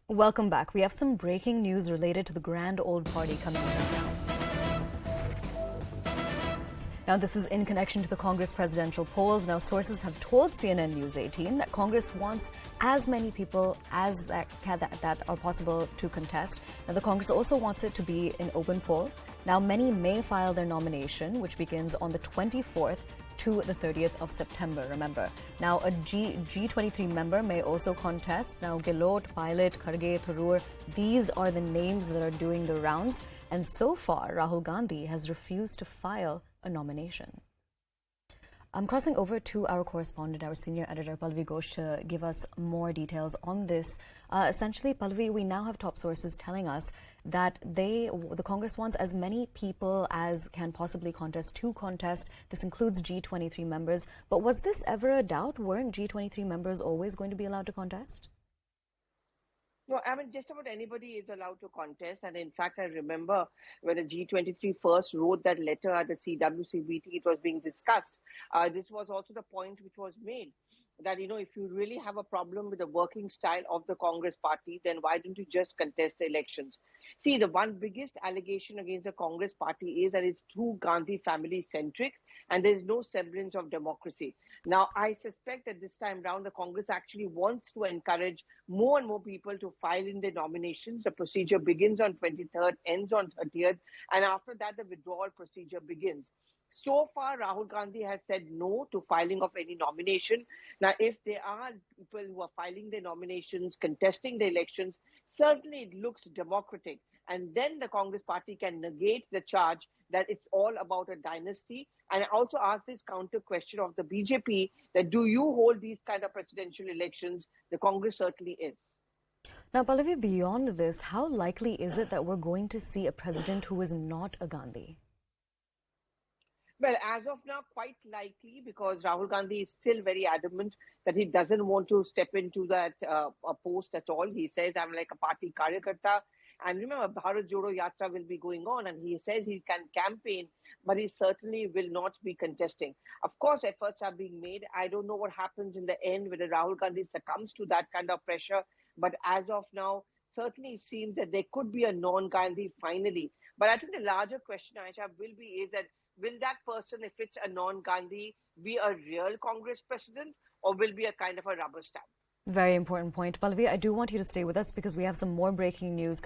Welcome back. We have some breaking news related to the Grand Old Party coming up now. Now, this is in connection to the Congress presidential polls. Now, sources have told CNN News 18 that Congress wants as many people as that are possible to contest. Now, the Congress also wants it to be an open poll. Now, many may file their nomination, which begins on the 24th to the 30th of September, remember. Now, a G23 member may also contest. Now, Gelot, Pilot, Kharge, Tharoor, these are the names that are doing the rounds. And so far, Rahul Gandhi has refused to file a nomination. I'm crossing over to our correspondent, our senior editor, Pallavi Ghosh, to give us more details on this. Essentially, Pallavi, we now have top sources telling us that the Congress wants as many people as can possibly to contest. This includes G23 members. But was this ever a doubt? Weren't G23 members always going to be allowed to contest? No, I mean, just about anybody is allowed to contest. And in fact, I remember when the G23 first wrote that letter at the CWCBT, it was being discussed. This was also the point which was made that, if you really have a problem with the working style of the Congress party, then why don't you just contest the elections? See, the one biggest allegation against the Congress party is that it's too Gandhi family centric and there's no semblance of democracy. Now, I suspect that this time round, the Congress actually wants to encourage more and more people to file in their nominations. The procedure begins on 23rd, ends on 30th, and after that, the withdrawal procedure begins. So far, Rahul Gandhi has said no to filing of any nomination. Now, if there are people who are filing their nominations, contesting the elections, certainly it looks democratic. And then the Congress party can negate the charge that it's all about a dynasty. And I also ask this counter question of the BJP that do you hold these kind of presidential elections? The Congress certainly is. Now, Pallavi, beyond this, how likely is it that we're going to see a president who is not a Gandhi? Well, as of now, quite likely, because Rahul Gandhi is still very adamant that he doesn't want to step into that post at all. He says, I'm like a party karyakarta. And remember, Bharat Jodo Yatra will be going on, and he says he can campaign, but he certainly will not be contesting. Of course, efforts are being made. I don't know what happens in the end, whether Rahul Gandhi succumbs to that kind of pressure. But as of now, certainly it seems that there could be a non-Gandhi finally. But I think the larger question, Aisha, is that will that person, if it's a non-Gandhi, be a real Congress president or will be a kind of a rubber stamp? Very important point. Pallavi, I do want you to stay with us because we have some more breaking news.